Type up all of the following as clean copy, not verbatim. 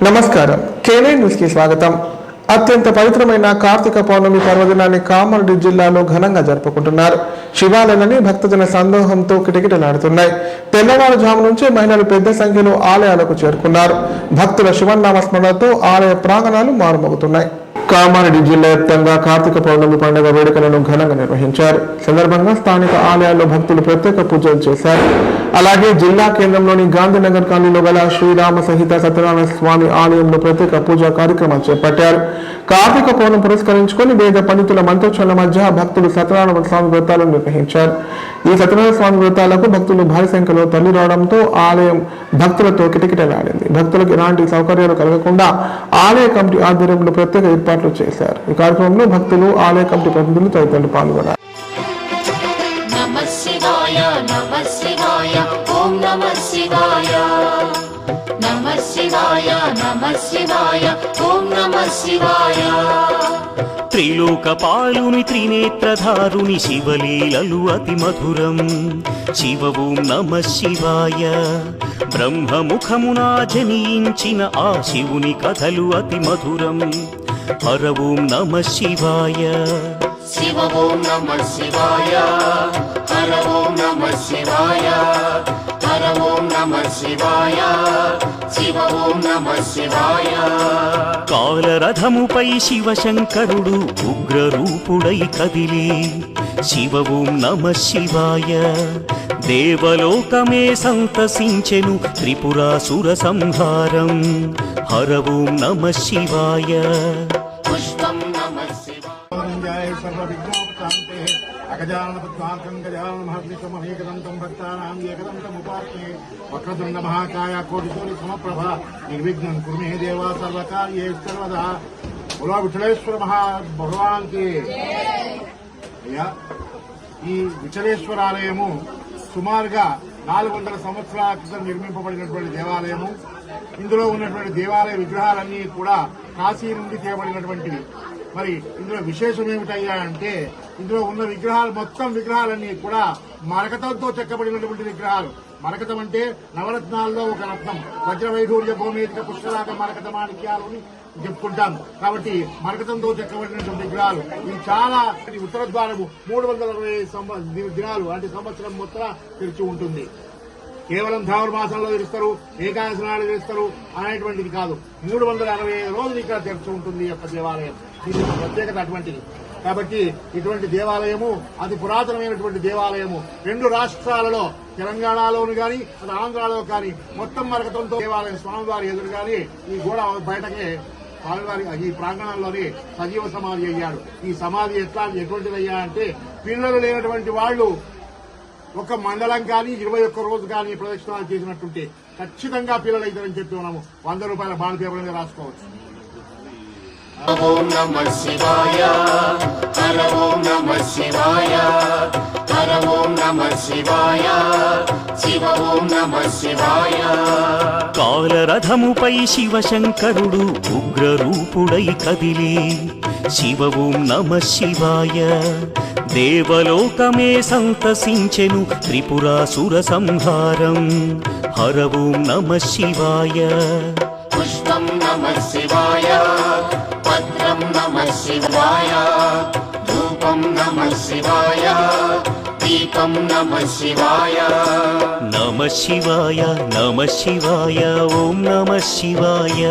నమస్కారం. KY news కి స్వాగతం. అత్యంత పవిత్రమైన కార్తీక పౌర్ణమి పర్వదినాన్ని కామారెడ్డి జిల్లాలో ఘనంగా జరుపుకుంటున్నారు. శివాలయాలని భక్తజన సందోహంతో కిటకిటలాడుతున్నాయి. తెల్లవారుజాము నుంచే మహిళలు పెద్ద సంఖ్యలో ఆలయాలకు చేరుకున్నారు. భక్తుల శివనామ స్మరణతో ఆలయ ప్రాంగణాలు మారుమోగుతున్నాయి. కామారెడ్డి జిల్లా వ్యాప్తంగా కార్తీక పౌర్ణమి పండుగ వేడుకలను ఘనంగా నిర్వహించారు. సందర్భంగా స్థానిక ఆలయాల్లో భక్తులు ప్రత్యేక పూజలు చేశారు. అలాగే జిల్లా కేంద్రంలోని గాంధీనగర్ కాలనీలో గల శ్రీరామ సహిత సత్యనారాయణ స్వామి ఆలయంలో ప్రత్యేక పూజా కార్యక్రమాలు చేపట్టారు. కార్తీక పౌర్ణమి పురస్కరించుకొని వేద పండితుల మంత్రోచ్చారణ మధ్య భక్తులు సత్యనారాయణ స్వామి వ్రతాలను నిర్వహించారు. ఈ సత్యనారాయణ స్వామి వ్రతాలకు భక్తులు భారీ సంఖ్యలో తరలి రావడంతో ఆలయం భక్తులతో కిటకిటలాడింది. భక్తులకు ఎలాంటి సౌకర్యాలు కలగకుండా ఆలయ కమిటీ ఆధ్వర్యంలో ప్రత్యేక ఏర్పాట్లు చేశారు. ఈ కార్యక్రమంలో భక్తులు, ఆలయ కమిటీ ప్రతినిధులు తదితరులు పాల్గొన్నారు. త్రిలోకపాలుని త్రినేత్రధారుని శివలీలలు అతి మధురం. శివ ఓం నమ శివాయ. బ్రహ్మముఖమునా జనించిన ఆ శివుని కథలు అతి మధురం. హర ఓం నమ శివాయ. శివ ఓం నమ శివాయ. హర ఓం నమ శివాయ. హర ఓం నమ శివాయ. శివ ఓం నమ శివాయ. కాలరథముపై శివశంకరుడు ఉగ్రరూపుడై కదిలి శివ ఓం నమ శివాయ. దేవలోకమే సంతసించెను త్రిపురాసుర సంహారం. హర ఓం నమ శివాయ. పుష్పం నమ శివాయ. అగజానపద్మార్కంగజానమహర్నిశమనేకదంతం భక్తానాం ఏకదంతముపాస్మహే. వక్రతుండ మహాకాయ కోటిసూర్య సమప్రభ నిర్విఘ్నం కురు మే దేవా సర్వకార్యేషు సర్వదా. బోలో విఠలేశ్వర భగవాన్ కి. అయ్యా, ఈ విఠలేశ్వరాలయము సుమారుగా 400 సంవత్సరాల క్రితం నిర్మింపబడినటువంటి దేవాలయము. ఇందులో ఉన్నటువంటి దేవాలయ విగ్రహాలన్నీ కూడా కాశీ నుండి తేబడినటువంటివి. మరి ఇందులో విశేషం ఏమిటయ్యా అంటే, ఇందులో ఉన్న విగ్రహాలు మొత్తం విగ్రహాలన్నీ కూడా మరకతంతో చెక్కబడినటువంటి విగ్రహాలు. మరకతం అంటే నవరత్నాల్లో ఒక రత్నం. వజ్రవైఢూర్య గోమేధిక పుష్కరాక మరకత మాణిక్యాలు అని చెప్పుకుంటాం. కాబట్టి మరకతంతో చెక్కబడినటువంటి విగ్రహాలు ఇవి చాలా. ఉత్తర ద్వారము 360 దినాలు అంటే సంవత్సరం మొత్తం తెరిచి ఉంటుంది. కేవలం ధనుర్మాసంలో తెరుస్తారు, ఏకాదశి నాడు తెరుస్తారు అనేటువంటిది కాదు. 365 రోజులు ఇక్కడ తెరిచి ఉంటుంది యొక్క దేవాలయం. దీని ప్రత్యేకత అటువంటిది. కాబట్టి ఇటువంటి దేవాలయము అతి పురాతనమైనటువంటి దేవాలయము. 2 రాష్ట్రాలలో, తెలంగాణలోను కానీ అది ఆంధ్రాలో కానీ మొత్తం మరకతంతో దేవాలయం. స్వామివారి ఎదురుగాని ఈ గోడ బయటకే స్వామివారి ఈ ప్రాంగణంలోనే సజీవ సమాధి అయ్యాడు. ఈ సమాధి ఎటువంటిదయ్యా అంటే, పిల్లలు లేనటువంటి వాళ్ళు ఒక మండలం కానీ 21 రోజు కానీ ప్రదక్షిణాలు చేసినట్టుంటే ఖచ్చితంగా పిల్లలు అవుతారని చెప్పి మనము 100 రూపాయల బాండ్ పేపర్ మీద రాసుకోవచ్చు. ఓం నమ శివాయ. హర ఓం నమ శివాయ. హర ఓం నమ శివాయ. శివ ఓం నమ శివాయ. కాలరథముపై శివశంకరుడు ఉగ్రరూపుడై కదిలి శివ ఓం నమ శివాయ. దేవలోకమే సంతసించెను త్రిపురాసుర సంహారం. హర ఓం నమ శివాయ. పుష్పం నమ శివాయ. పత్రం నమ శివాయ. ధూపం నమ శివాయ. దీపం నమ శివాయ. నమ శివాయ. నమ శివాయ. ఓం నమ శివాయ.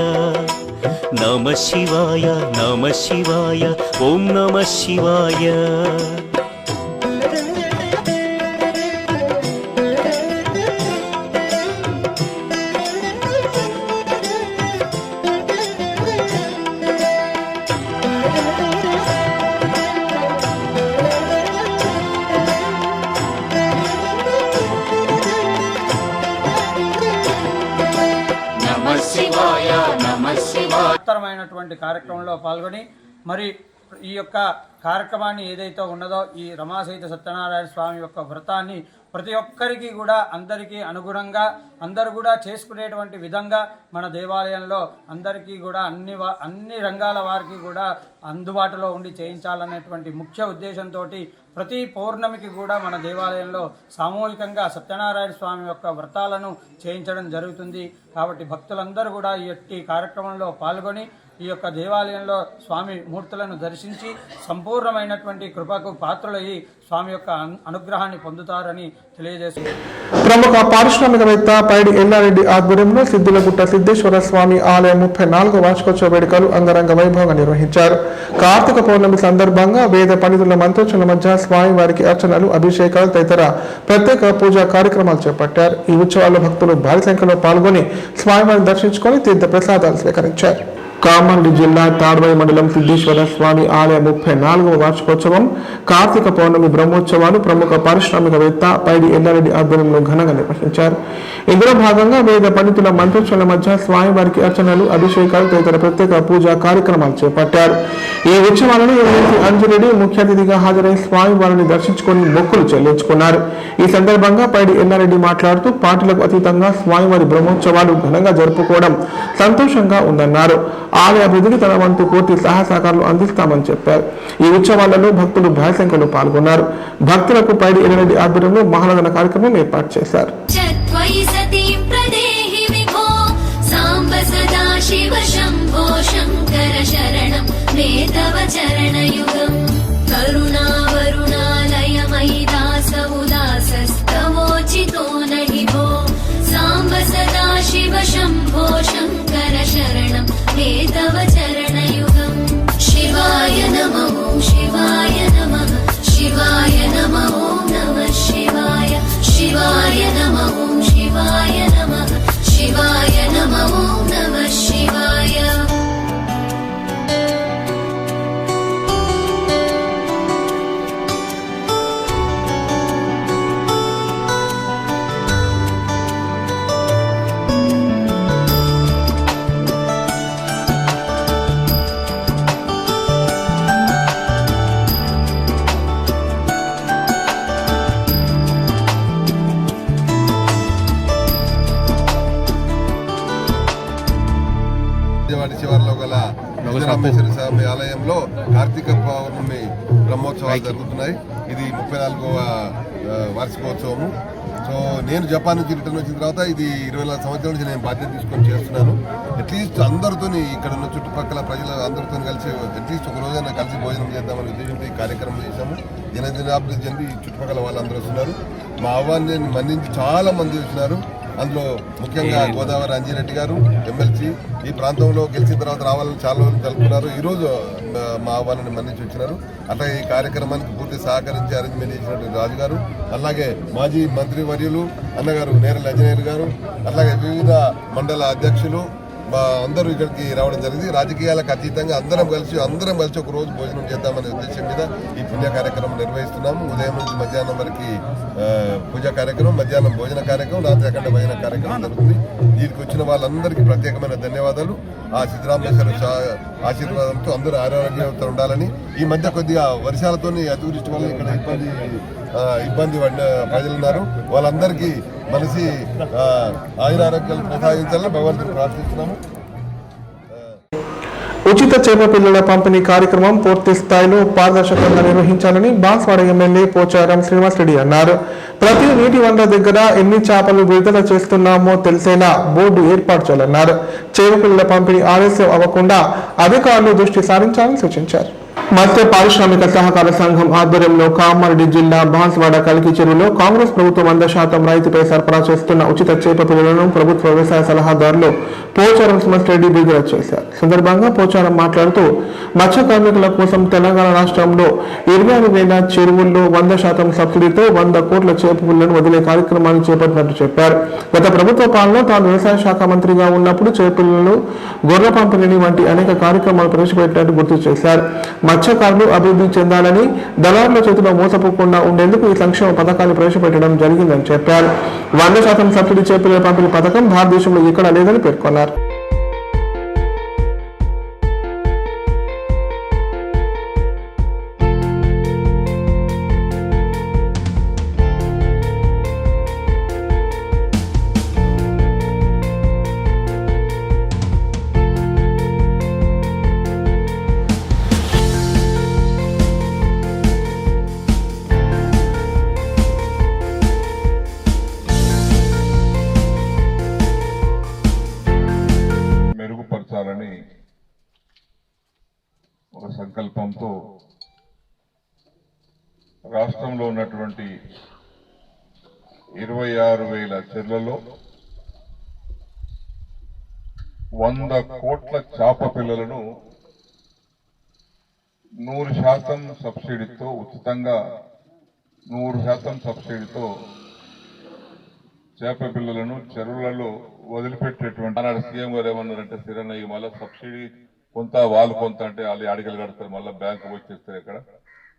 నమ శివాయ. నమ శివాయ. ఓం నమ శివాయ. మహత్తరమైనటువంటి కార్యక్రమంలో పాల్గొని మరి ఈ యొక్క కార్యక్రమాన్ని ఏదైతే ఉన్నదో ఈ రమాసహిత సత్యనారాయణ స్వామి యొక్క వ్రతాన్ని ప్రతి ఒక్కరికి కూడా అందరికీ అనుగుణంగా అందరూ కూడా చేసుకునేటువంటి విధంగా మన దేవాలయంలో అందరికీ కూడా అన్ని రంగాల వారికి కూడా అందుబాటులో ఉండి చేయించాలనేటువంటి ముఖ్య ఉద్దేశంతో ప్రతి పౌర్ణమికి కూడా మన దేవాలయంలో సామూహికంగా సత్యనారాయణ స్వామి యొక్క వ్రతాలను చేయించడం జరుగుతుంది. కాబట్టి భక్తులందరూ కూడా ఈ యొక్క కార్యక్రమంలో పాల్గొని ఈ యొక్క దేవాలయంలో స్వామి మూర్తులను దర్శించి సంపూర్ణమైనటువంటి కృపకు పాత్రులయ్యి స్వామి యొక్క అనుగ్రహాన్ని పొందుతారని తెలియజేస్తున్నారు. ప్రముఖ పారిశ్రామికవేత్త పైడి ఎల్లారెడ్డి ఆధ్వర్యంలో సిద్దులగుట్ట సిద్ధేశ్వర స్వామి ఆలయం 34వ వార్షికోత్సవ వేడుకలు అంగరంగ వైభవంగా నిర్వహించారు. కార్తీక పౌర్ణమి సందర్భంగా వేద పండితుల మంత్రోచ్చరణ మధ్య స్వామివారికి అర్చనలు, అభిషేకాలు తదితర ప్రత్యేక పూజా కార్యక్రమాలు చేపట్టారు. ఈ ఉత్సవాల్లో భక్తులు భారీ సంఖ్యలో పాల్గొని స్వామివారిని దర్శించుకొని తీర్థ ప్రసాదాలు స్వీకరించారు. కామారెడ్డి జిల్లా తాడ్వాయి మండలం సిద్ధేశ్వర స్వామి ఆలయ 34వ వార్షికోత్సవం, కార్తీక పౌర్ణమి బ్రహ్మోత్సవాలు ప్రముఖ పారిశ్రామికవేత్త పైడి ఎల్లారెడ్డి ఆధ్వర్యంలో ఘనంగా నిర్వహించారు. ఇందులో భాగంగా వేద పండితుల మంత్రోచ్చరణ మధ్య స్వామివారికి అర్చనలు, అభిషేకాలు తదితర ప్రత్యేక పూజా కార్యక్రమాలు చేపట్టారు. ఈ ఉత్సవాలను ఎమ్మెల్సీ అంజిరెడ్డి ముఖ్య అతిథిగా హాజరై స్వామివారిని దర్శించుకొని మొక్కులు చెల్లించుకున్నారు. ఈ సందర్భంగా పైడి ఎల్లారెడ్డి మాట్లాడుతూ పార్టీలకు అతీతంగా స్వామివారి బ్రహ్మోత్సవాలు ఘనంగా జరుపుకోవడం సంతోషంగా ఉందన్నారు. ఆలయ అభివృద్ధికి తన వంతు పూర్తి సహాయ సహకారాలు అందిస్తామని చెప్పారు. ఈ ఉత్సవాలలో భక్తులు భారీ సంఖ్యలో పాల్గొన్నారు. భక్తులకు పైడి ఎల్లారెడ్డి ఆధ్వర్యంలో మహానదన కార్యక్రమం ఏర్పాటు చేశారు. तव चरणयुगं शिवाय नमः शिवाय नमः शिवाय नमः नमः शिवाय शिवाय नमः शिवाय नमः शिवाय नमः नमः शिवाय శివార్లో గల రామేశ్వర స్వామి ఆలయంలో కార్తీక పౌర్ణమి బ్రహ్మోత్సవాలు జరుగుతున్నాయి. ఇది 34వ వార్షికోత్సవము. సో నేను జపాన్ నుంచి రిటర్న్ వచ్చిన తర్వాత ఇది 24 సంవత్సరాల నుంచి నేను బాధ్యత తీసుకొని చేస్తున్నాను. అట్లీస్ట్ అందరితో ఇక్కడ ఉన్న చుట్టుపక్కల ప్రజలు అందరితో కలిసి అట్లీస్ట్ ఒక రోజైనా కలిసి భోజనం చేద్దామని ఉద్దేశంతో ఈ కార్యక్రమం చేశాము. దినదినాభివృద్ధి చెంది ఈ చుట్టుపక్కల వాళ్ళందరూ వస్తున్నారు. మా ఆహ్వాన్ని మన్నించి చాలా మంది వచ్చినారు. అందులో ముఖ్యంగా గోదావరి అంజిరెడ్డి గారు ఎమ్మెల్సీ ఈ ప్రాంతంలో గెలిచిన తర్వాత రావాలని చాలా రోజులు తెలుపుతున్నారు. ఈరోజు మా ఆహ్వానాన్ని మన్నించి వచ్చినారు. అట్లాగే ఈ కార్యక్రమానికి పూర్తి సహకరించి అరేంజ్మెంట్ చేసినటువంటి రాజు గారు, అలాగే మాజీ మంత్రి వర్యులు అన్నగారు నేరల అంజనేయులు గారు, అలాగే వివిధ మండల అధ్యక్షులు అందరూ ఇక్కడికి రావడం జరిగింది. రాజకీయాలకు అతీతంగా అందరం కలిసి ఒక రోజు భోజనం చేద్దామనే ఉద్దేశం మీద ఈ పుణ్య కార్యక్రమం నిర్వహిస్తున్నాము. ఉదయం నుంచి మధ్యాహ్నం వరకు పూజా కార్యక్రమం, మధ్యాహ్నం భోజన కార్యక్రమం, రాత్రి అఖండ భజన కార్యక్రమం జరుగుతుంది. దీనికి వచ్చిన వాళ్ళందరికీ ప్రత్యేకమైన ధన్యవాదాలు. ఆ సిద్ధరామేశ్వర ఆశీర్వాదంతో అందరూ ఆరోగ్యంతో ఉండాలని. ఈ మధ్య కొద్దిగా వర్షాలతో అతివృష్టి వల్ల ఇక్కడ ఇబ్బంది పడిన ప్రజలు ఉన్నారు. వాళ్ళందరికీ మనసి ఆయురారోగ్యాలు ప్రసాదించాలని భగవంతుని ప్రార్థిస్తున్నాము. ఉచిత చేప పిల్లల పంపిణీ కార్యక్రమం పూర్తి స్థాయిలో పారదర్శకంగా నిర్వహించాలని బాన్స్వాడ ఎమ్మెల్యే పోచారం శ్రీనివాసరెడ్డి అన్నారు. ప్రతి నీటి వనరుల దగ్గర ఎన్ని చేపలు విడుదల చేస్తున్నామో తెలిసేలా బోర్డు ఏర్పాటు చేయాలన్నారు. చేప పిల్లల పంపిణీ ఆలస్యం అవ్వకుండా అధికారులు దృష్టి సారించాలని సూచించారు. మత్స్య పారిశ్రామిక సహకార సంఘం ఆధ్వర్యంలో కామారెడ్డి జిల్లా బాన్స్వాడ కలికి చెరువులో కాంగ్రెస్ ప్రభుత్వం 100% రైతుపై సరఫరా చేస్తున్న ఉచిత చేప పిల్లలను ప్రభుత్వ వ్యవసాయ సలహాదారులు పోచారం శ్రీనివాసరెడ్డి విడుదల చేశారు. సందర్భంగా పోచారం మాట్లాడుతూ మత్స్య కార్మికుల కోసం తెలంగాణ రాష్ట్రంలో 26,000 చెరువుల్లో 100% సబ్సిడీతో 100 కోట్ల చేప పిల్లలను వదిలే కార్యక్రమాన్ని చేపట్టినట్టు చెప్పారు. గత ప్రభుత్వ పాలనలో తాను వ్యవసాయ శాఖ మంత్రిగా ఉన్నప్పుడు చేప పిల్లలను గొర్రె పంపిణీ వంటి అనేక కార్యక్రమాలు ప్రవేశపెట్టినట్టు గుర్తు చేశారు. మత్స్యకారులు అభివృద్ధి చెందాలని, దళారుల చేతిలో మోసపోకుండా ఉండేందుకు ఈ సంక్షేమ పథకాన్ని ప్రవేశపెట్టడం జరిగిందని చెప్పారు. 100% సబ్సిడీ చేపల పంపిణీ పథకం భారతదేశంలో ఎక్కడా లేదని పేర్కొన్నారు. ఉండాలని ఒక సంకల్పంతో రాష్ట్రంలో ఉన్నటువంటి 26,000 చెర్లలో 100 కోట్ల చేప పిల్లలను 100% సబ్సిడీతో ఉచితంగా 100% సబ్సిడీతో చేప పిల్లలను చెరువులలో వదిలిపెట్టేటువంటి ఆనాడు సీఎం గారు ఏమన్నారంటే స్థిరన్న మళ్ళీ సబ్సిడీ కొంత వాళ్ళు కొంత అంటే వాళ్ళు అడిగలు కడతారు మళ్ళీ బ్యాంకు వచ్చేస్తారు ఇక్కడ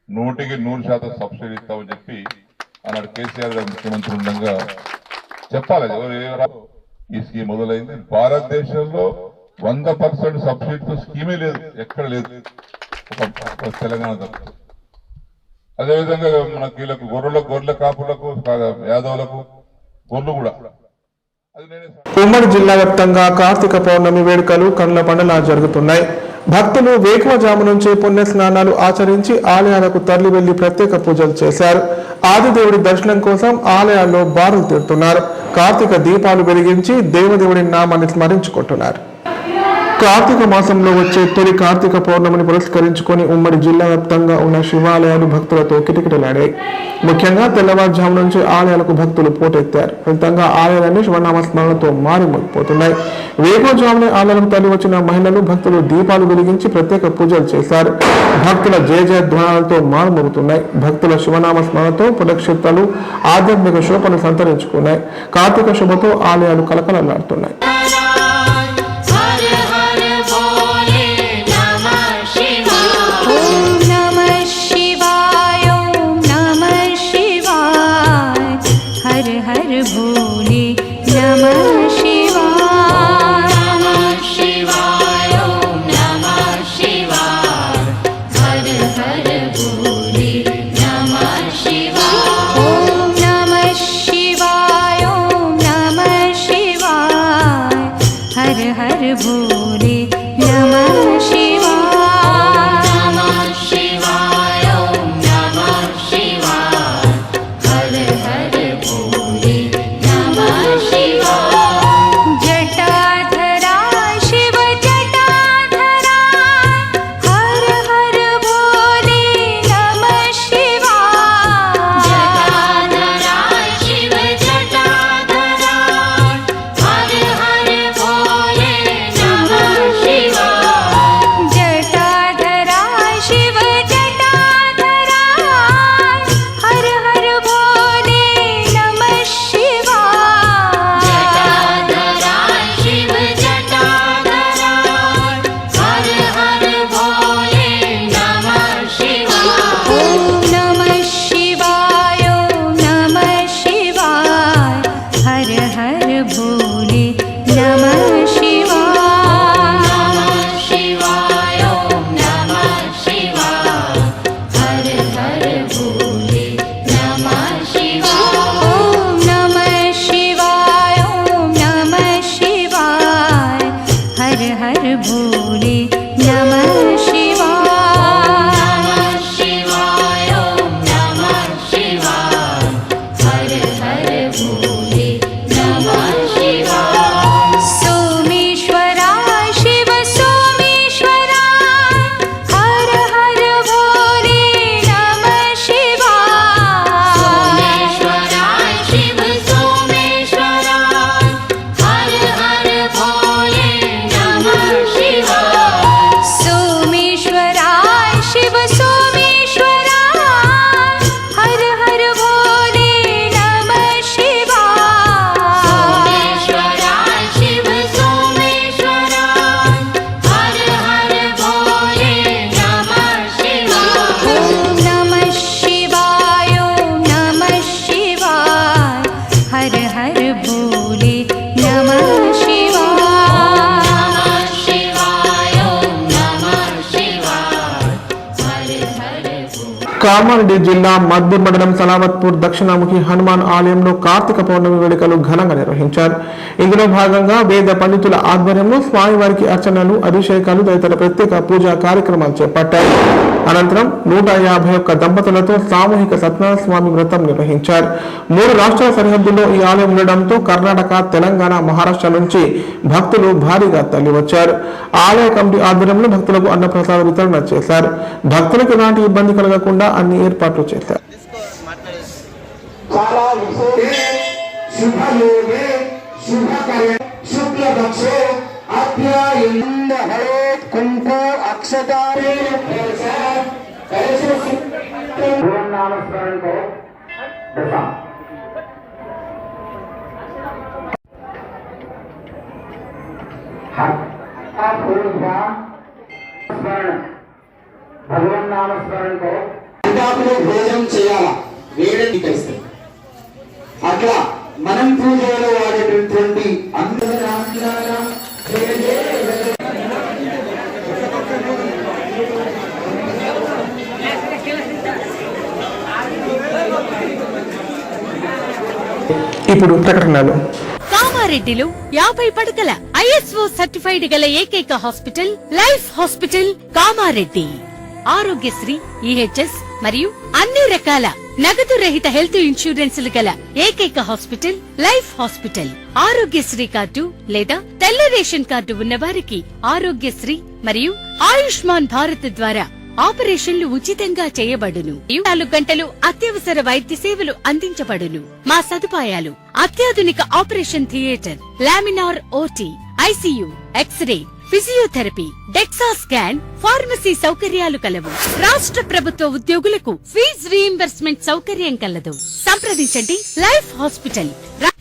100% సబ్సిడీ ఇస్తామని చెప్పి ఆనాడు కేసీఆర్ గారు ముఖ్యమంత్రి ఉండగా చెప్పాలి ఎవరు ఈ స్కీమ్ మొదలైంది. భారతదేశంలో 100% సబ్సిడీతో స్కీమే లేదు, ఎక్కడ లేదు, ఒక తెలంగాణ తప్ప. అదేవిధంగా మనకి వీళ్ళకు గొర్రెల కాపులకు యాదవులకు గొర్రెలు కూడా ఉమ్మడి జిల్లా వ్యాప్తంగా కార్తీక పౌర్ణమి వేడుకలు కనుల పండుగ జరుగుతున్నాయి. భక్తులు వేకువజాము నుంచి పుణ్య స్నానాలు ఆచరించి ఆలయాలకు తరలి వెళ్లి ప్రత్యేక పూజలు చేశారు. ఆదిదేవుడి దర్శనం కోసం ఆలయాల్లో బారులు తీరుతున్నారు. కార్తీక దీపాలు వెలిగించి దేవదేవుడి నామాన్ని స్మరించుకుంటున్నారు. కార్తీక మాసంలో వచ్చే తొలి కార్తీక పౌర్ణమిని పురస్కరించుకొని ఉమ్మడి జిల్లా వ్యాప్తంగా ఉన్న శివాలయాలు భక్తులతో కిటకిటలాడాయి. ముఖ్యంగా తెల్లవారుజాము నుంచి ఆలయాలకు భక్తులు పోటెత్తారు. ఫలితంగా ఆలయాలన్నీ శివనామ స్మరణతో మారిమోగిపోతున్నాయి. వేకువజామునే ఆలయాలకు తరలి వచ్చిన మహిళలు భక్తులు దీపాలు వెలిగించి ప్రత్యేక పూజలు చేశారు. భక్తుల జయ ధ్వానాలతో మారుమోగుతున్నాయి. భక్తుల శివనామ స్మరణతో పుణ్యక్షేత్రాలు ఆధ్యాత్మిక శోభను సంతరించుకున్నాయి. కార్తీక శోభతో ఆలయాలు కలకలలాడుతున్నాయి. కామారెడ్డి జిల్లా మద్దూర్ మండలం సలావత్పూర్ దక్షిణాముఖి హనుమాన్ ఆలయంలో కార్తీక పౌర్ణమి వేడుకలు ఘనంగా నిర్వహించారు. ఇందులో భాగంగా వేద పండితుల ఆధ్వర్యంలో స్వామివారికి అర్చనలు, అభిషేకాలు తదితర ప్రత్యేక పూజా కార్యక్రమాలు చేపట్టారు. అనంతరం 151 దంపతులతో సామూహిక సత్యనారాయణ స్వామి వ్రతం నిర్వహించారు. 3 రాష్ట్రాల సరిహద్దుల్లో ఈ ఆలయం ఉండడంతో కర్ణాటక, తెలంగాణ, మహారాష్ట్ర నుంచి భక్తులు భారీగా తరలివచ్చారు. ఆలయ కమిటీ ఆధ్వర్యంలో భక్తులకు అన్నప్రసాద వితరణ చేశారు. భక్తులకు ఎలాంటి ఇబ్బంది కలగకుండా అన్ని ఏర్పాట్లు చేశారు. చాలా శుభయోగే శుభకరే శుక్లపక్షే అధ్యాయంద హరే కుంకు అక్షతారే నామస్మరణ కरो दशा భగవన్ నామస్మరణ కरो అంటాపులో భోజనం చేయాలా వేడని కలిస్తే అట్లా మనం పూజలో వాడేటటువంటి ఇప్పుడు ప్రకటనలు. కామారెడ్డిలో 50 పడకల ISO సర్టిఫైడ్ గల ఏకైక hospital life hospital Kamareddy. Aarogyasri, EHS మరియు అన్ని రకాల నగదు రహిత హెల్త్ ఇన్సూరెన్సులు గల ఏకైక hospital life hospital. Aarogyasri card లేదా తెల్ల రేషన్ కార్డు ఉన్న వారికి ఆరోగ్యశ్రీ మరియు ఆయుష్మాన్ భారత్ ద్వారా ఆపరేషన్లు ఉచితంగా చేయబడును. 24 గంటలు అత్యవసర వైద్య సేవలు అందించబడును. మా సదుపాయాలు: అత్యాధునిక operation theatre, laminar OT, ICU, x-ray, physiotherapy, dexa scan, pharmacy సౌకర్యాలు కలవు. రాష్ట్ర ప్రభుత్వ ఉద్యోగులకు ఫీజు రీయింబర్స్మెంట్ సౌకర్యం కలదు. సంప్రదించండి లైఫ్ హాస్పిటల్.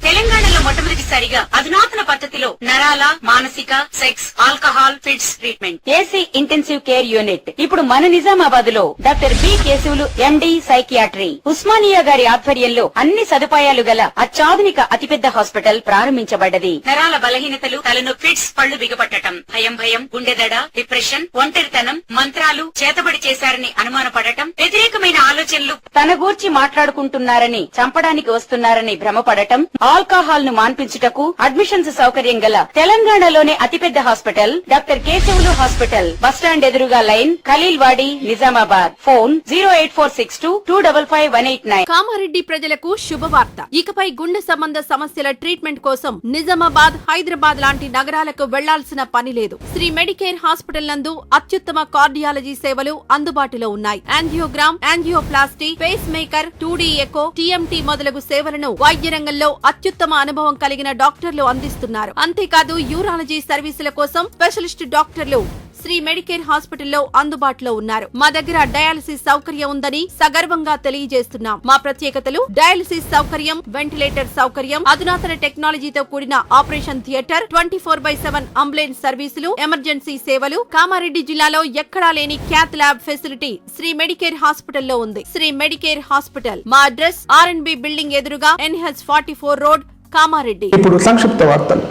తెలంగాణలో మొట్టమొదటిసారిగా అధునాతన పద్ధతిలో నరాల, మానసిక, sex, alcohol, fits treatment, AC intensive care unit ఇప్పుడు మన నిజామాబాద్ లో doctor B Keshavulu MD psychiatry, Osmania గారి ఆధ్వర్యంలో అన్ని సదుపాయాలు గల అత్యాధునిక అతిపెద్ద హాస్పిటల్ ప్రారంభించబడ్డది. నరాల బలహీనతలు, తలనొప్పి, ఫిట్స్, పళ్లు బిగపట్టడం, భయం, గుండెదడ, డిప్రెషన్, ఒంటరితనం, మంత్రాలు చేతబడి చేశారని అనుమానపడటం, వ్యతిరేకమైన ఆలోచనలు, తన గూర్చి మాట్లాడుకుంటున్నారని, చంపడానికి వస్తున్నారని భ్రమపడటం, ఆల్కహాల్ ను మాన్పించుటకు అడ్మిషన్స్ సౌకర్యం గల తెలంగాణలోనే అతిపెద్ద hospital doctor Keshavulu hospital. Bus stand ఎదురుగా లైన్, ఖలీల్వాడి, నిజామాబాద్. ఫోన్ 08462255189. కామారెడ్డి ప్రజలకు శుభవార్త. ఇకపై గుండె సంబంధ సమస్యల ట్రీట్మెంట్ కోసం నిజామాబాద్, హైదరాబాద్ లాంటి నగరాలకు వెళ్లాల్సిన పని లేదు. శ్రీ మెడికేర్ హాస్పిటల్ నందు అత్యుత్తమ కార్డియాలజీ సేవలు అందుబాటులో ఉన్నాయి. Angiogram, angioplasty, pacemaker, 2D echo, TMT మొదలగు సేవలను వైద్య రంగంలో అత్యుత్తమ అనుభవం కలిగిన డాక్టర్లు అందిస్తున్నారు. అంతేకాదు యూరాలజీ సర్వీసుల కోసం స్పెషలిస్ట్ డాక్టర్లు శ్రీ మెడికేర్ హాస్పిటల్లో అందుబాటులో ఉన్నారు. మా దగ్గర డయాలసిస్ సౌకర్యం ఉందని సగర్వంగా తెలియజేస్తున్నాం. మా ప్రత్యేకతలు: డయాలసిస్ సౌకర్యం, వెంటిలేటర్ సౌకర్యం, అధునాతన టెక్నాలజీతో కూడిన ఆపరేషన్ థియేటర్, 24/7 అంబులెన్స్ సర్వీసులు, ఎమర్జెన్సీ సేవలు. కామారెడ్డి జిల్లాలో ఎక్కడా లేని cath lab facility Shri medicare హాస్పిటల్లో ఉంది. Shri medicare hospital. మా అడ్రస్ RNB బిల్డింగ్ ఎదురుగా NH44 రోడ్, కామారెడ్డి. ఇప్పుడు సంక్షిప్త వార్తలు.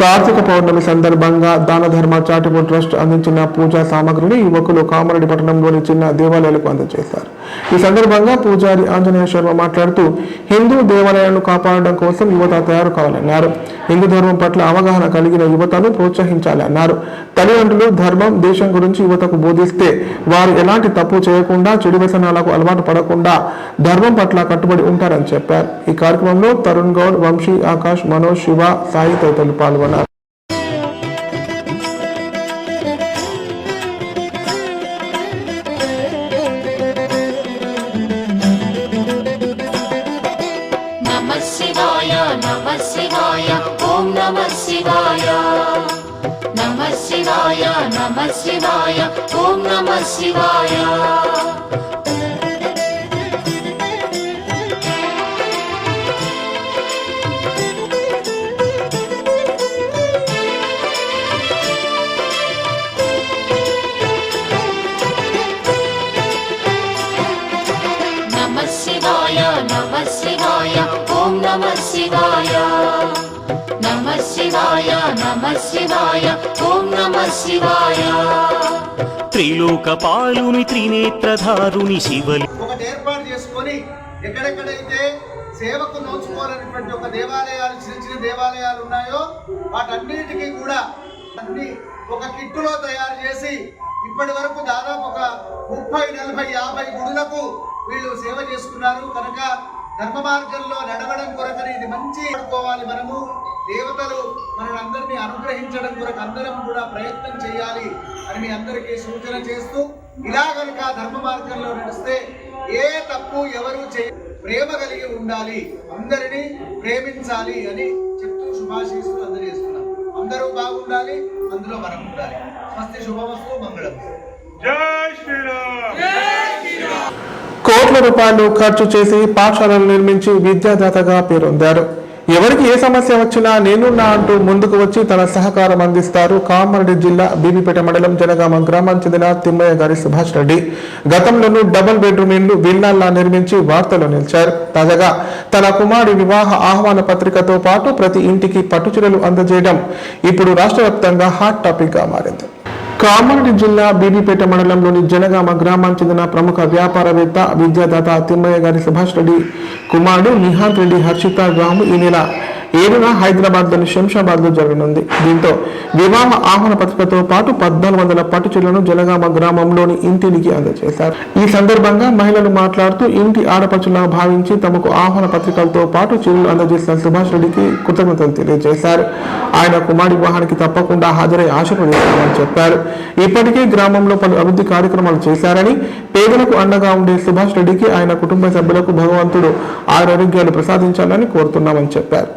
కార్తీక పౌర్ణమి సందర్భంగా దాన ధర్మ చారిటబుల్ ట్రస్ట్ అందించిన పూజా సామాగ్రిని యువకులు కామారెడ్డి పట్టణంలోని చిన్న దేవాలయాలకు అందజేశారు. ఈ సందర్భంగా పూజారి ఆంజనేయ శర్మ మాట్లాడుతూ హిందూ దేవాలయాలను కాపాడడం కోసం యువత తయారు కావాలన్నారు. హిందూ ధర్మం పట్ల అవగాహన కలిగిన యువతను ప్రోత్సహించాలన్నారు. తల్లిదండ్రులు ధర్మం, దేశం గురించి యువతకు బోధిస్తే వారు ఎలాంటి తప్పు చేయకుండా, చెడు వ్యసనాలకు అలవాటు పడకుండా ధర్మం పట్ల కట్టుబడి ఉంటారని చెప్పారు. ఈ కార్యక్రమంలో తరుణ్ గౌడ్, వంశీ, ఆకాష్, మనోజ్, శివ, సాయి తదితరులు పాల్గొన్నారు. నమః శివాయ, నమః శివాయ, ఓం నమః శివాయ. నమః శివాయ, నమః శివాయ, ఓం నమః శివాయ. నమః శివాయ, నమః శివాయ, ఓం నమః శివాయ. నమః శివాయ, నమః శివాయ, ఓం నమః శివాయ. త్రిలోకపాలుని త్రినేత్రధారుని శివలి ఒకటి ఏర్పాటు చేసుకొని ఎక్కడెక్కడైతే సేవకు నోచుకోవాలనేటువంటి ఒక దేవాలయాలు, చిన్న చిన్న దేవాలయాలు ఉన్నాయో వాటన్నిటికీ కూడా అన్ని ఒక కిట్టులో తయారు చేసి ఇప్పటి వరకు దాదాపు ఒక 30, 40, 50 గుడులకు వీళ్ళు సేవ చేసుకున్నారు. కనుక ధర్మ మార్గంలో నడవడం కొరకని ఇది మంచి అనుకోవాలి. మనము దేవతలు మనందరినీ అనుగ్రహించడం కొరకు అందరం కూడా ప్రయత్నం చేయాలి అని మీ అందరికీ సూచన చేస్తూ, ఇలా కనుక ధర్మ మార్గంలో నడిస్తే ఏ తప్పు ఎవరు ప్రేమ కలిగి ఉండాలి, అందరినీ ప్రేమించాలి అని చెప్తూ శుభాశీస్సులు అందజేస్తున్నాం. అందరూ బాగుండాలి, అందులో మనం ఉండాలి. స్వస్తి శుభమస్తు, మంగళం. కోట్ల రూపాయలు ఖర్చు చేసి పాఠశాలలు నిర్మించి విద్యాదాతగా పేరొందారు. ఎవరికి ఏ సమస్య వచ్చినా నేనున్నా అంటూ ముందుకు వచ్చి తన సహకారం అందిస్తారు కామారెడ్డి జిల్లా బీబీపేట మండలం జనగామ గ్రామానికి చెందిన తిమ్మయ్య గారి సుభాష్ రెడ్డి. గతంలోనూ డబుల్ బెడ్రూమ్ ఇండ్లు విల్లాల్లా నిర్మించి వార్తల్లో నిలిచారు. తాజాగా తన కుమారుడి వివాహ ఆహ్వాన పత్రికతో పాటు ప్రతి ఇంటికి పట్టుచీరలు అందజేయడం ఇప్పుడు రాష్ట్ర వ్యాప్తంగా హాట్ టాపిక్ గా మారింది. కామారెడ్డి జిల్లా బీబీపేట మండలంలోని జనగామ గ్రామానికి చెందిన ప్రముఖ వ్యాపారవేత్త విద్యాదాత తిమ్మయ్య గారి సుభాష్ రెడ్డి కుమారుడు నిహాన్ రెడ్డి హర్షిత వివాహం ఈ నెల 7న హైదరాబాద్లోని శంషాబాద్లో జరగనుంది. దీంతో వివాహ ఆహ్వాన పత్రికతో పాటు 1400 పట్టు చీరలను జనగామ గ్రామంలోని ఇంటికి అందజేశారు. ఈ సందర్భంగా మహిళలు మాట్లాడుతూ ఇంటి ఆడపడుచులా భావించి తమకు ఆహ్వాన పత్రికలతో పాటు చీరలు అందజేసిన సుభాష్ రెడ్డికి కృతజ్ఞతలు తెలియజేశారు. ఆయన కుమారుడి వివాహానికి తప్పకుండా హాజరై ఆశీర్వదిస్తామని చెప్పారు. ఇప్పటికే గ్రామంలో పలు అభివృద్ధి కార్యక్రమాలు చేశారని, పేదలకు అండగా ఉండే సుభాష్ రెడ్డికి ఆయన కుటుంబ సభ్యులకు భగవంతుడు ఆరోగ్యాలు ప్రసాదించాలని కోరుతున్నామని చెప్పారు.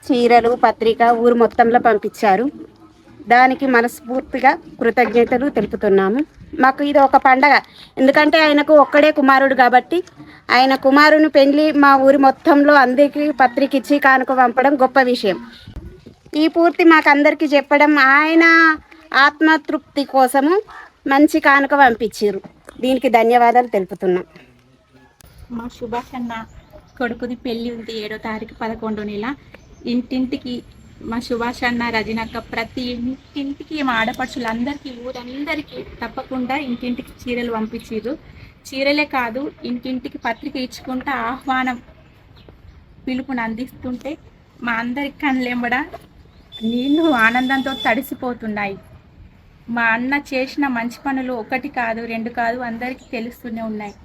చీరలు పత్రిక ఊరు మొత్తంలో పంపించారు. దానికి మనస్ఫూర్తిగా కృతజ్ఞతలు తెలుపుతున్నాము. మాకు ఇది ఒక పండగ, ఎందుకంటే ఆయనకు ఒక్కడే కుమారుడు కాబట్టి ఆయన కుమారుని పెళ్లి మా ఊరి మొత్తంలో అందరికీ పత్రిక ఇచ్చి కానుక పంపడం గొప్ప విషయం. ఈ పూర్తి మాకు అందరికీ చెప్పడం ఆయన ఆత్మతృప్తి కోసము మంచి కానుక పంపించారు. దీనికి ధన్యవాదాలు తెలుపుతున్నాం. మా సుభాష్ అన్న కొడుకుది పెళ్ళి ఉంది 7వ తారీఖు 11వ నెల. ఇంటింటికి మా సుభాష్ అన్న రజనక్క ప్రతి ఇంటింటికి మా ఆడపడుచులందరికీ ఊరందరికీ తప్పకుండా ఇంటింటికి చీరలు పంపించారు. చీరలే కాదు ఇంటింటికి పత్రిక ఇచ్చుకుంటూ ఆహ్వానం పిలుపుని అందిస్తుంటే మా అందరి కళ్ళెంబడ నీళ్ళు ఆనందంతో తడిసిపోతున్నాయి. మా అన్న చేసిన మంచి పనులు 1 కాదు 2 కాదు అందరికీ తెలుస్తూనే ఉన్నాయి.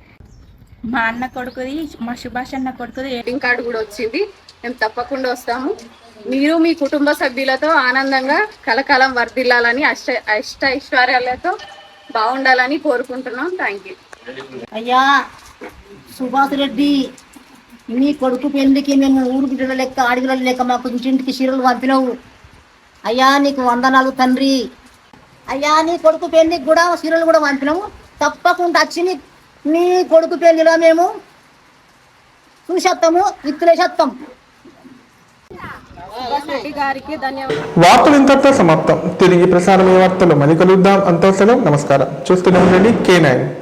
మా అన్న కొడుకుది మా సుభాష్ అన్న కొడుకుది వెడ్డింగ్ కార్డు కూడా వచ్చింది. మేము తప్పకుండా వస్తాము. మీరు మీ కుటుంబ సభ్యులతో ఆనందంగా కలకాలం వర్ధిల్లాలని అష్ట ఐశ్వర్యాలతో బాగుండాలని కోరుకుంటున్నాం. Thank you. అయ్యా సుభాష్ రెడ్డి, నీ కొడుకు పెళ్లికి మేము ఊరు బిడ్డల లెక్క ఆడిగల లెక్క మాకు ఇంటింటికి చీరలు పంపినవు. అయ్యా నీకు వందనాలు తండ్రి. అయ్యా నీ కొడుకు పెళ్లికి కూడా చీరలు కూడా పంపినాము. తప్పకుండా వచ్చి నీ కొడుకు పెళ్లిలో మేము చూసేస్తాము, విత్తులేసేస్తాం. వార్తలు ఇంతటితో సమాప్తం. తిరిగి ప్రసారమయ్యే వార్తలు మళ్ళీ కలుద్దాం. అంతా సెలవు. నమస్కారం. చూస్తూనే ఉండండి K9.